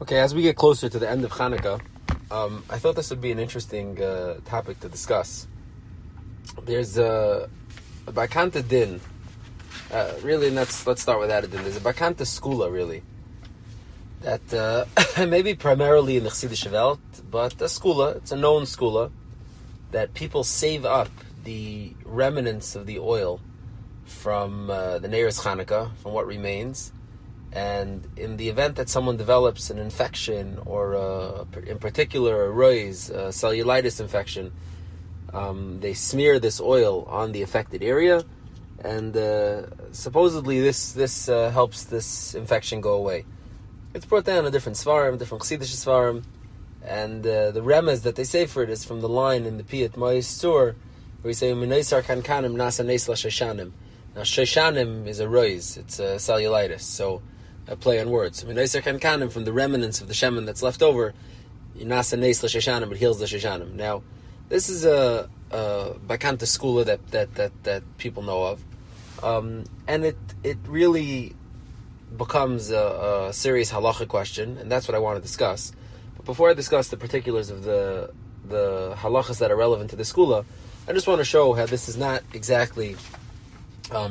Okay, as we get closer to the end of Hanukkah, I thought this would be an interesting topic to discuss. There's a Bakanta Din, really, and let's start with that. There's a Bakanta Skula, really, that maybe primarily in the Chassidish Welt, but a Skula, it's a known Skula, that people save up the remnants of the oil from the Neiros Hanukkah, from what remains. And in the event that someone develops an infection, or in particular a rois, cellulitis infection, they smear this oil on the affected area, and supposedly this helps this infection go away. It's brought down in different svarim, different chassidish svarim, and the remez that they say for it is from the line in the Piyat Ma'is Sur, where we say "Minaysar kankanim nasa nesla sheshanim." Now sheshanim is a rois, it's a cellulitis, so a play on words. Minaysar kankanim, from the remnants of the shemen that's left over, nasa nesla sheshanim, it heals the sheshanim. Now, this is a bakanta skula that people know of, and it really becomes a serious halacha question, and that's what I want to discuss. But before I discuss the particulars of the halachas that are relevant to the skula, I just want to show how this is not exactly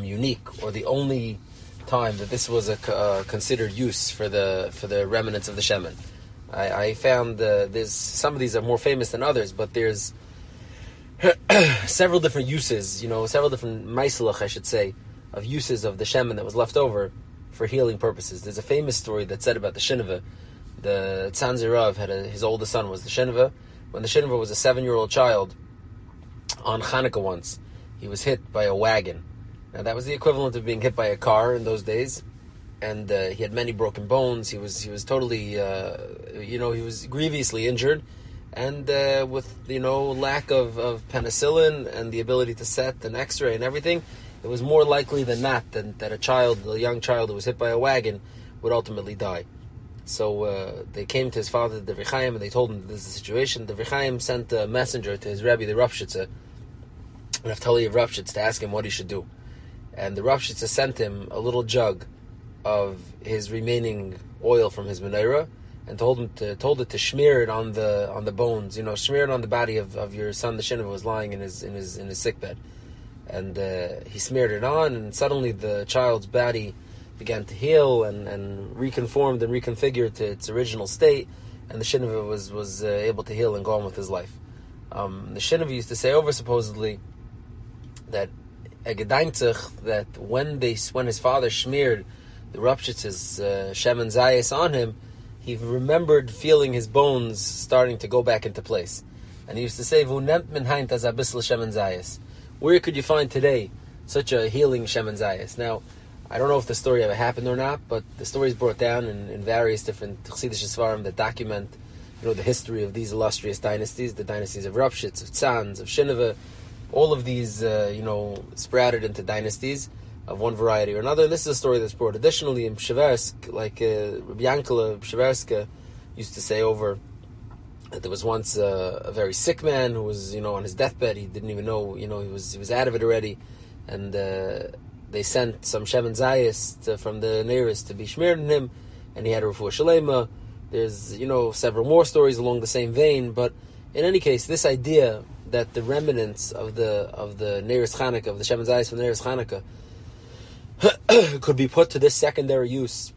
unique or the only time that this was a considered use for the remnants of the shemen. I found there's some of these are more famous than others, but there's several different uses, several different maisalach, I should say, of uses of the shemen that was left over for healing purposes. There's a famous story that's said about the Shineva. The Tzanzi Rav had his oldest son was the Shineva. When the Shineva was a 7-year-old child, on Hanukkah once, he was hit by a wagon. Now that was the equivalent of being hit by a car in those days, and he had many broken bones. He was totally, he was grievously injured, and with lack of penicillin and the ability to set an X-ray and everything, it was more likely than not that a young child who was hit by a wagon would ultimately die. So they came to his father, the Rebbe Chaim, and they told him this is the situation. The Rebbe Chaim sent a messenger to his Rebbe, the Ravshitze, Naftali of Ravshitz, to ask him what he should do. And the Ravshitze sent him a little jug of his remaining oil from his menorah, and told it to smear it on the bones, smear it on the body of your son, the Shineva, was lying in his sickbed. And he smeared it on, and suddenly the child's body began to heal and reconformed and reconfigured to its original state, and the Shineva was able to heal and go on with his life. The Shineva used to say over, supposedly, that that when his father smeared the Ravshitz's shemen zayis on him, he remembered feeling his bones starting to go back into place. And he used to say, where could you find today such a healing shemen zayis? Now, I don't know if the story ever happened or not, but the story is brought down in various different Chassidish Svarim that document the history of these illustrious dynasties, the dynasties of Ravshitz, of Tzanz, of Shineva. All of these, sprouted into dynasties of one variety or another. And this is a story that's brought additionally in Psheversk, like Rabbi Yankele Psheverska used to say over, that there was once a very sick man who was, on his deathbed. He didn't even know, he was out of it already. And they sent some shemen zayis from the Neiros to be smeared on him, and he had a refuah shalema. There's, several more stories along the same vein, but in any case, this idea that the remnants of the Neiros Chanukah, of the shemen zayis from the Neiros Chanukah, could be put to this secondary use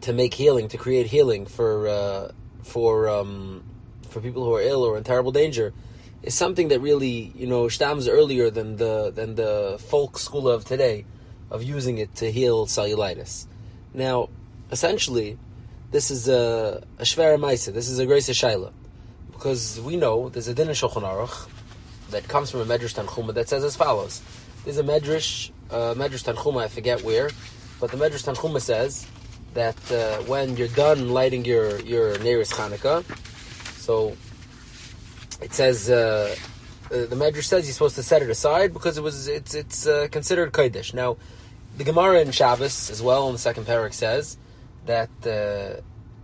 to make healing, to create healing for people who are ill or in terrible danger, is something that really stems earlier than the folk school of today of using it to heal cellulitis. Now, essentially, this is a shvera ma'isa. This is a grace shaila, because we know there's a din in Shulchan Aruch that comes from a Medrash Tanchuma that says as follows. There's a Medrash Tanchuma, I forget where, but the Medrash Tanchuma says that when you're done lighting your Neiros Chanukah, so it says the Medrash says you're supposed to set it aside because it's considered Kodesh. Now, the Gemara in Shabbos as well in the second parak says that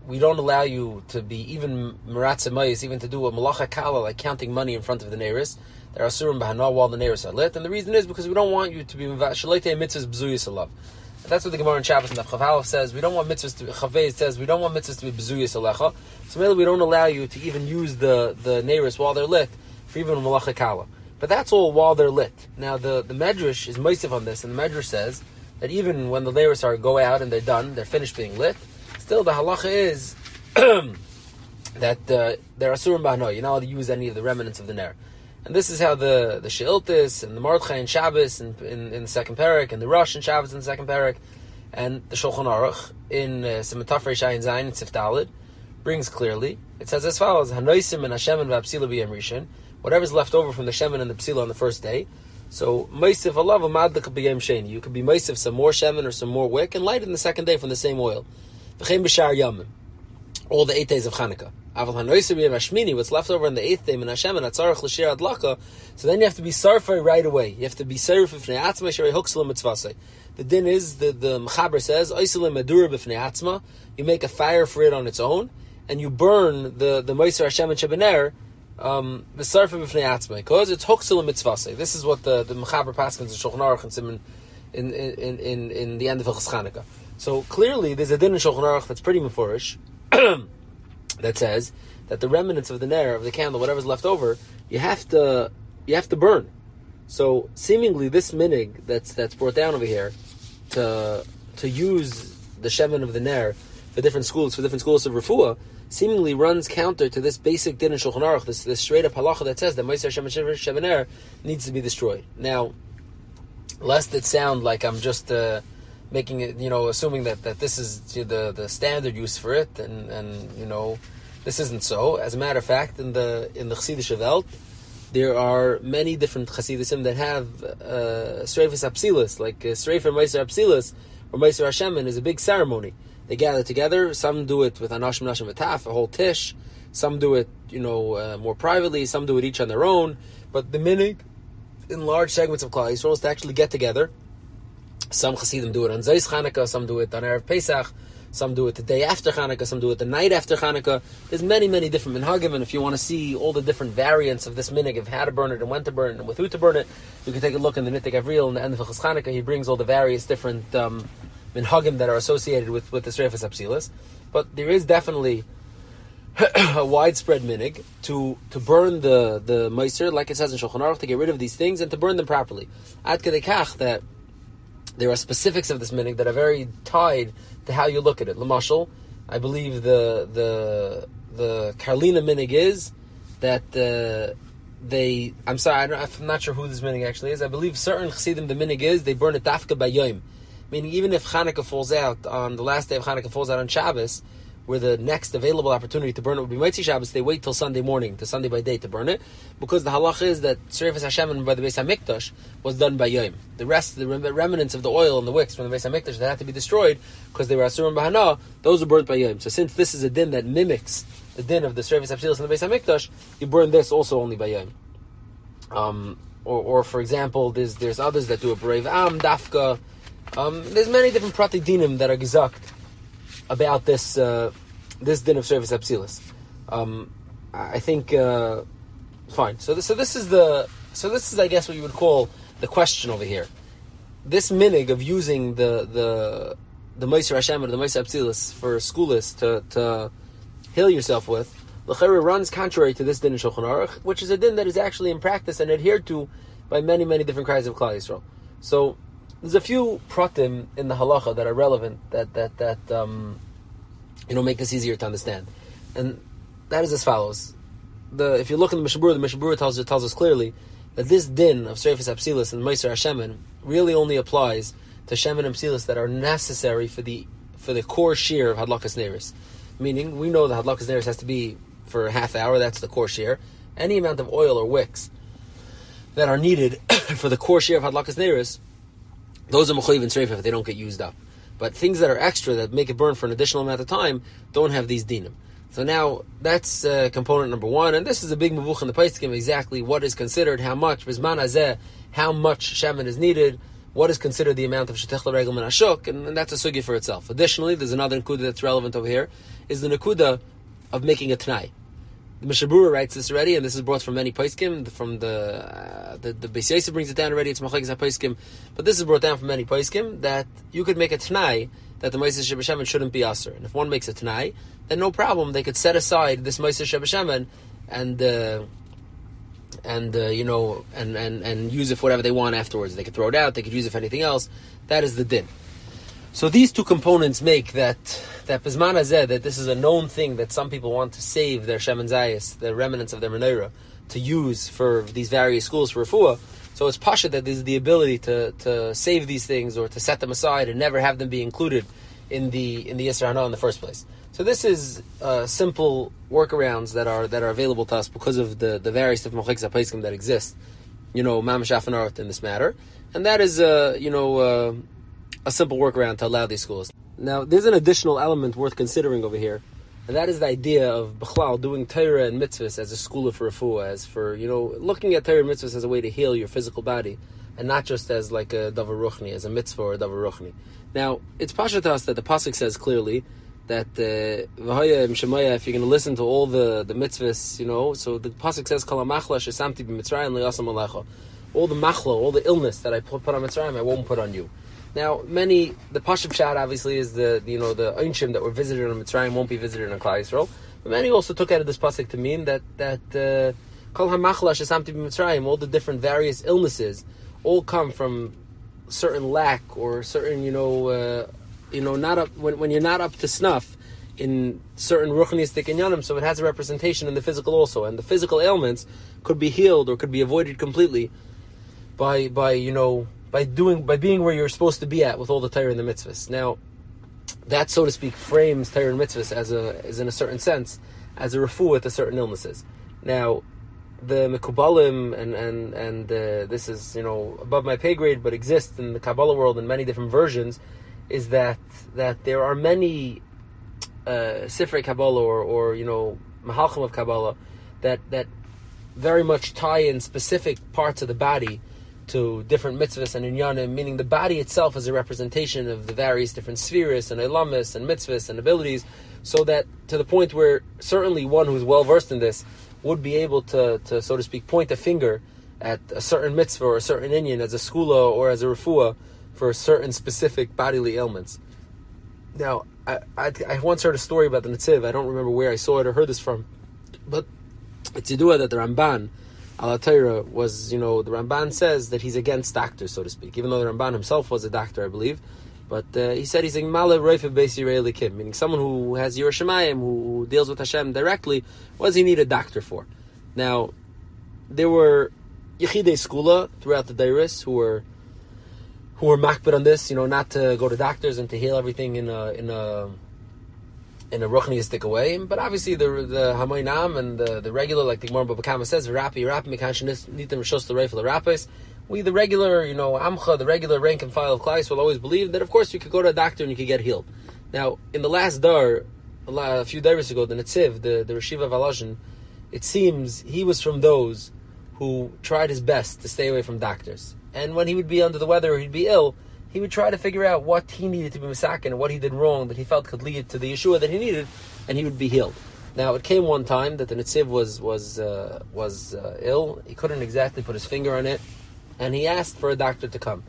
we don't allow you to be even Meratze Mayis, even to do a Malacha Kala, like counting money in front of the Neiros. There are Asurim B'Hana while the Neiros are lit, and the reason is because we don't want you to be Shaleitei Mitzvahs B'zuyis Alav. And that's what the Gemara in Shabbos and the Chav says. We don't want mitzvahs to be, Chavez says, we don't want mitzvahs to be bezuyas alecha. So maybe we don't allow you to even use the neiros while they're lit, for even malacha kala. But that's all while they're lit. Now the Medrash is moisif on this, and the Medrash says that even when the neiros go out and they're done, they're finished being lit, still the halacha is that they're asurim b'hano. You're not allowed to use any of the remnants of the ner. And this is how the Sheiltis and the Mordechai and Shabbos in the second parak, and the Rosh and Shabbos in the second parak, and the Shulchan Aruch in Simatafrei Shayin Zayin and Sif Daled brings clearly. It says as follows: Hanoisim and Hashem and V'Apsila b'Yom Rishon. Whatever's left over from the Shemin and the Psila on the first day. So Meisif Allah v'Madlik b'Yom Sheni. You could be Meisif some more Shemin or some more wick and light it in the second day from the same oil. V'chein b'Shar Yamim. All the 8 days of Chanukah. Aval Hanoisim b'Yom Hashmini. What's left over on the 8th day min Hashem and Atzarach l'Shir Adlaka. So then you have to be sarfei right away. You have to be sarf b'fnei atzma sherei huksalim mitzvasei. The din is the Mechaber says oisalim madura b'fnei atzma. You make a fire for it on its own, and you burn the Meiser Hashem and Shebener the sarfa b'fnei atzma, because it's huksalim mitzvasei. This is what the Mechaber paskins in Shulchan Aruch and Simon in the end of Hilchos Chanukah. So clearly there's a din in Shulchan Aruch that's pretty mefurish that says that the remnants of the ner of the candle, whatever's left over, you have to burn. So seemingly this minig that's brought down over here to use the shemen of the ner for different schools of refuah seemingly runs counter to this basic din in Shulchan Aruch, this straight up halacha that says that Meiser Shemen ner needs to be destroyed. Now, lest it sound like I'm just making it, assuming that this is the standard use for it, and this isn't so. As a matter of fact, in the Chassidische Welt, there are many different Chassidisim that have Sreifas Apsilis, like Sreifer Meiser Apsilis or Meiser Hashemen is a big ceremony. They gather together. Some do it with Anashim Nashim V'Taf, a whole tish. Some do it, more privately. Some do it each on their own. But the minig in large segments of Klal Yisrael is to actually get together. Some Chassidim do it on Zeis Chanukah. Some do it on Erev Pesach. Some do it the day after Chanukah. Some do it the night after Chanukah. There's many, many different minhagim, and if you want to see all the different variants of this minig, of how to burn it and when to burn it and with who to burn it, you can take a look in the Nitei Gavril in the end of Hilchos Chanukah. He brings all the various different minhagim that are associated with the Sreifas Apsilis. But there is definitely a widespread minig to burn the Meiser, like it says in Shulchan Aruch, to get rid of these things and to burn them properly. Ad kedei kach that there are specifics of this minig that are very tied to how you look at it. L'mashal, I believe the Karlina minig is that I'm not sure who this minig actually is. I believe certain Chassidim, the minig is they burn it dafka bayom. Meaning, even if Chanukah falls out on the last day of Chanukah falls out on Shabbos, where the next available opportunity to burn it would be Motzei Shabbos, they wait till Sunday morning, to Sunday by day to burn it, because the halach is that Sreifas Hashem by the Beis HaMikdash was done by Yom. The rest, the remnants of the oil and the wicks from the Beis HaMikdash that had to be destroyed because they were Asurim B'Hana, those were burnt by Yom. So since this is a din that mimics the din of the Sreifas Apsilis and the Beis HaMikdash, you burn this also only by Yom. Or for example, there's others that do a brave Am, Dafka. There's many different prati dinim that are gezakt about this this din of Sreifas Apsilis. I think fine. So this is I guess what you would call the question over here. This minig of using the Meiser Hashem or the Meiser Apsilis for schoolis to heal yourself with, l'chera runs contrary to this din in Shulchan Aruch, which is a din that is actually in practice and adhered to by many, many different kinds of Klal Yisrael. So there's a few pratim in the halacha that are relevant that make this easier to understand, and that is as follows. If you look in the Mishabura tells us clearly that this din of Sreifas Apsilis and Meiser Hashemen really only applies to Shemen and Apsilis that are necessary for the core shear of Hadlakas Neiros. Meaning, we know that Hadlakas Neiros has to be for a half hour. That's the core shear. Any amount of oil or wicks that are needed for the core shear of Hadlakas Neiros, those are mechuyev in Sreifa if they don't get used up. But things that are extra that make it burn for an additional amount of time don't have these dinim. So now that's component number one, and this is a big mavuch in the Paiskim, exactly what is considered, how much bizman hazeh, how much shemen is needed, what is considered the amount of shetech l'regel min hashuk, and that's a sugya for itself. Additionally, there's another nekuda that's relevant over here, is the nekuda of making a t'nai. The Mishabura writes this already, and this is brought from many poskim. From the Beis Yosef brings it down already. It's Machlekes HaPoskim, but this is brought down from many poskim that you could make a tnai that the Moshe Shebeshemen shouldn't be aser. And if one makes a tnai, then no problem. They could set aside this Moshe Shebeshemen and use it for whatever they want afterwards. They could throw it out. They could use it for anything else. That is the din. So these two components make that Bizman Hazeh, that this is a known thing that some people want to save their Shemen Zayis, the remnants of their menorah, to use for these various schools for refuah. So it's pasha that there's the ability to save these things or to set them aside and never have them be included in the Yisra Hana in the first place. So this is simple workarounds that are available to us because of the various different Machlekes HaPoskim that exist, Mamash Afanarot in this matter, and that is a simple workaround to allow these schools. Now, there's an additional element worth considering over here, and that is the idea of Bechlal doing Torah and mitzvahs as a school for refuah, as for, looking at Torah and mitzvahs as a way to heal your physical body, and not just as like a davar ruchni, as a mitzvah or a davar ruchni. Now, it's pasha to us that the pasuk says clearly that V'haya im Shemaya, if you're going to listen to all the mitzvahs, so the pasuk says Kol ha'machla shesamti b'Mitzrayim le'asam alecha. All the machla, all the illness that I put on Mitzrayim, I won't put on you. Now, the Pashup Pshat obviously is the Einshim that were visited on Mitzrayim won't be visited on Klal Yisrael. But many also took out of this pasuk to mean that Kol HaMachla Shesamti b'Mitzrayim, all the different various illnesses, all come from certain lack or certain, not up when you're not up to snuff in certain ruchnistic inyanim. So it has a representation in the physical also, and the physical ailments could be healed or could be avoided completely by being where you're supposed to be at with all the Torah and the mitzvahs. Now, that, so to speak, frames Torah and mitzvahs as in a certain sense, as a refuah to certain illnesses. Now, the Mekubalim, and this is, above my pay grade, but exists in the Kabbalah world in many different versions, is that there are many Sifrei Kabbalah or Mahalchim of Kabbalah that very much tie in specific parts of the body to different mitzvahs and inyanim, meaning the body itself is a representation of the various different spheres and elamis and mitzvahs and abilities, so that to the point where certainly one who's well versed in this would be able to so to speak point a finger at a certain mitzvah or a certain inyan as a skula or as a refuah for certain specific bodily ailments. Now, I once heard a story about the Netziv. I don't remember where I saw it or heard this from, but it's Yidua that the Ramban Al Torah was, the Ramban says that he's against doctors, so to speak, even though the Ramban himself was a doctor, I believe. But he said he's a Male Reifah Beis Yirei Elikim, meaning someone who has Yiras Shamayim, who deals with Hashem directly. What does he need a doctor for? Now, there were Yechidei Skula throughout the Deiris who were makbid on this, not to go to doctors and to heal everything in a ruchniistic way, but obviously the Hamoinam and the regular, like the Gemara Baba Kama says, we the regular, Amcha, the regular rank and file of Klais will always believe that of course you could go to a doctor and you could get healed. Now, in the last dar, a few days ago, the Netziv, the Reshiva Valazhin, it seems he was from those who tried his best to stay away from doctors. And when he would be under the weather or he'd be ill, he would try to figure out what he needed to be misaken and what he did wrong that he felt could lead to the Yeshua that he needed, and he would be healed. Now, it came one time that the Netziv was ill. He couldn't exactly put his finger on it, and he asked for a doctor to come.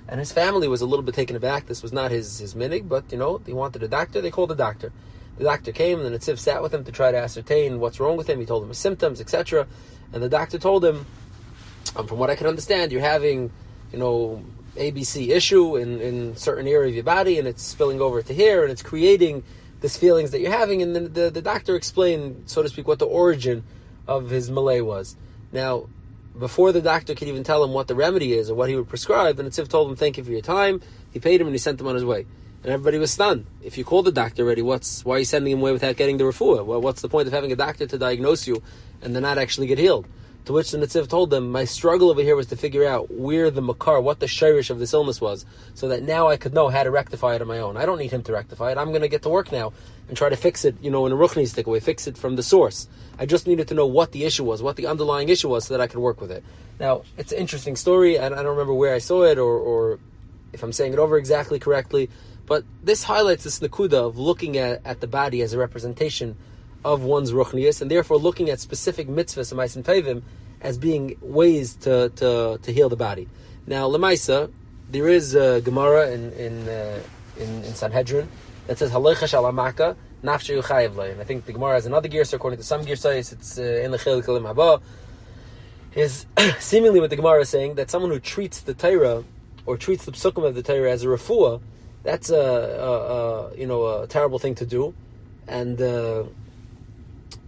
And his family was a little bit taken aback. This was not his minig, but, he wanted a doctor. They called the doctor. The doctor came, and the Netziv sat with him to try to ascertain what's wrong with him. He told him his symptoms, etc. And the doctor told him, from what I can understand, you're having, ABC issue in certain area of your body, and it's spilling over to here, and it's creating these feelings that you're having. And then the doctor explained, so to speak, what the origin of his malay was. Now, before the doctor could even tell him what the remedy is or what he would prescribe, the Netziv told him, thank you for your time. He paid him and he sent him on his way. And everybody was stunned. If you called the doctor already, why are you sending him away without getting the refuah? Well, what's the point of having a doctor to diagnose you and then not actually get healed? To which the Netziv told them, my struggle over here was to figure out where the makar, what the shirish of this illness was, so that now I could know how to rectify it on my own. I don't need him to rectify it. I'm going to get to work now and try to fix it, in a ruchnistic way, fix it from the source. I just needed to know what the issue was, what the underlying issue was, so that I could work with it. Now, it's an interesting story, and I don't remember where I saw it or if I'm saying it over exactly correctly, but this highlights this nakuda of looking at the body as a representation of one's ruchnius, and therefore looking at specific mitzvahs and ma'asim tevim as being ways to heal the body. Now, lemaisa, there is a Gemara in Sanhedrin that says halecha shal amaka nafshe yuchayev lay. And I think the Gemara has another girsa, according to some girsayis, it's in lechil kalim haba. Is seemingly what the Gemara is saying, that someone who treats the Torah or treats the psukim of the Torah as a refuah, that's a terrible thing to do, and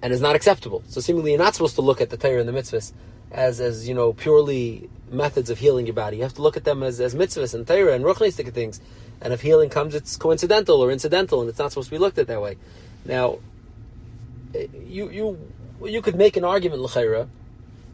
is not acceptable. So seemingly you're not supposed to look at the Torah and the mitzvahs as purely methods of healing your body. You have to look at them as mitzvahs and Torah and ruchnistic things. And if healing comes, it's coincidental or incidental, and it's not supposed to be looked at that way. Now, you could make an argument l'chayra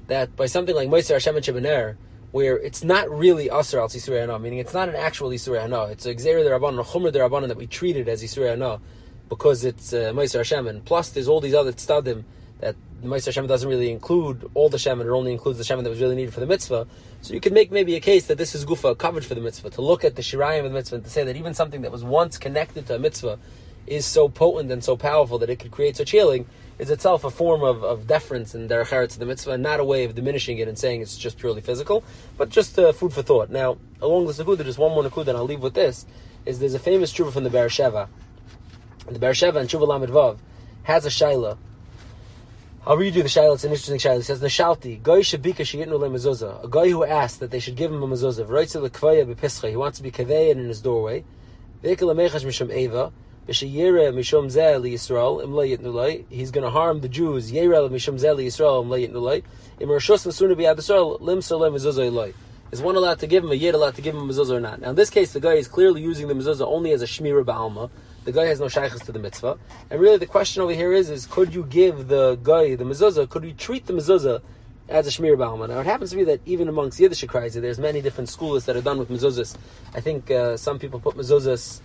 that by something like Moser Hashem and Shebener, where it's not really Asr al Yisrei Hana, meaning it's not an actual Yisrei Hana, it's a Gzeir D'Rabbanan, a Chumr D'Rabbanan that we treated as Yisrei Hana because it's Moser Hashem, and plus there's all these other tztadim that Moser Hashem doesn't really include all the Shemen, it only includes the Shemen that was really needed for the mitzvah. So you could make maybe a case that this is Gufa, covered for the mitzvah, to look at the Shirayim of the mitzvah and to say that even something that was once connected to a mitzvah is so potent and so powerful that it could create such healing, is itself a form of deference and derech eretz to the mitzvah, and not a way of diminishing it and saying it's just purely physical, but just food for thought. Now, along this nakuda, just one more nakuda, and I'll leave with this, is there's a famous tshuva from the Be'er Sheva. The Be'er Sheva in Tshuva Lamed Vav has a shaila. I'll read you the shaila, it's an interesting shaila. It says, Neshalti, Goy Shabika Sheyitnu Le Mezuzah, a guy who asked that they should give him a mezuzah, V'roitze L'kvaya B'Pischa, he wants to be kaveyan in his doorway, V'ekel Amechash Mishum Eva, he's going to harm the Jews. Is one allowed to give him a yid allowed to give him a mezuzah or not? Now in this case, the guy is clearly using the mezuzah only as a shmira ba'alma. The guy has no shaykhs to the mitzvah. And really the question over here is could you give the guy the mezuzah? Could you treat the mezuzah as a shmira ba'alma? Now it happens to be that even amongst Yiddish Kreise, there's many different schools that are done with mezuzahs. I think some people put mezuzahs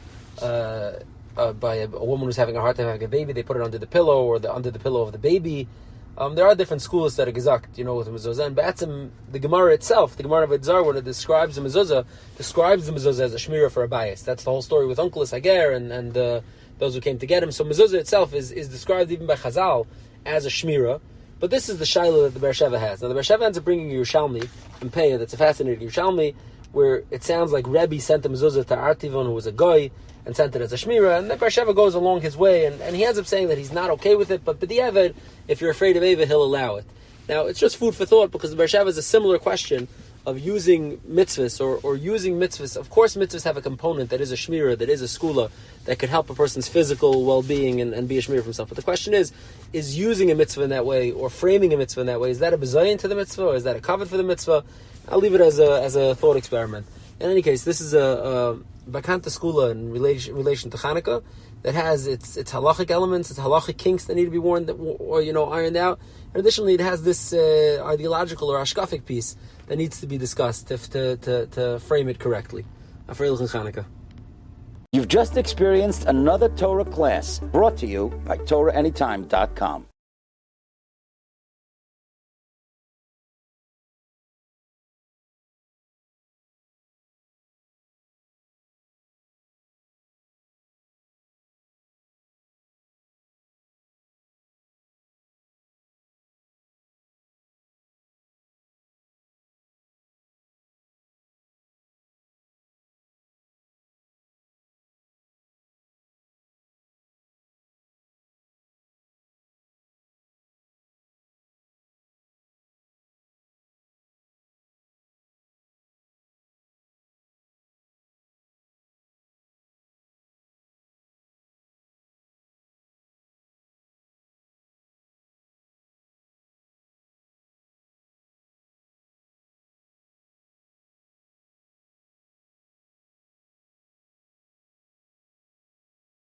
by a woman who's having a hard time having a baby, they put it under the pillow or under the pillow of the baby. There are different schools that are gesagt, with the mezuzah. And Ba'atzim, the Gemara itself, the Gemara of Edzar, when it describes the mezuzah as a shmira for a bias. That's the whole story with Uncle Hager and those who came to get him. So mezuzah itself is described even by Chazal as a shmira. But this is the shaila that the Be'er Sheva has. Now the Be'er Sheva ends up bringing a Yerushalmi in Peah, that's a fascinating Yerushalmi, where it sounds like Rebbe sent a mezuzah to Artivon, who was a goy, and sent it as a shmira, and the Be'er Sheva goes along his way, and he ends up saying that he's not okay with it, but b'diavad, if you're afraid of Eva, he'll allow it. Now, it's just food for thought, because the Be'er Sheva is a similar question of using mitzvahs, or using mitzvahs. Of course, mitzvahs have a component that is a shmira, that is a skula, that could help a person's physical well-being and be a shmira for himself. But the question is using a mitzvah in that way, or framing a mitzvah in that way, is that a bezayin to the mitzvah, or is that a kavod for the mitzvah? I'll leave it as a thought experiment. In any case, this is a Bakanta Skula in relation to Chanukah that has its halachic elements, its halachic kinks that need to be worn or ironed out. And additionally, it has this ideological or ashkafic piece that needs to be discussed to frame it correctly. Chanukah. You've just experienced another Torah class brought to you by TorahAnytime.com.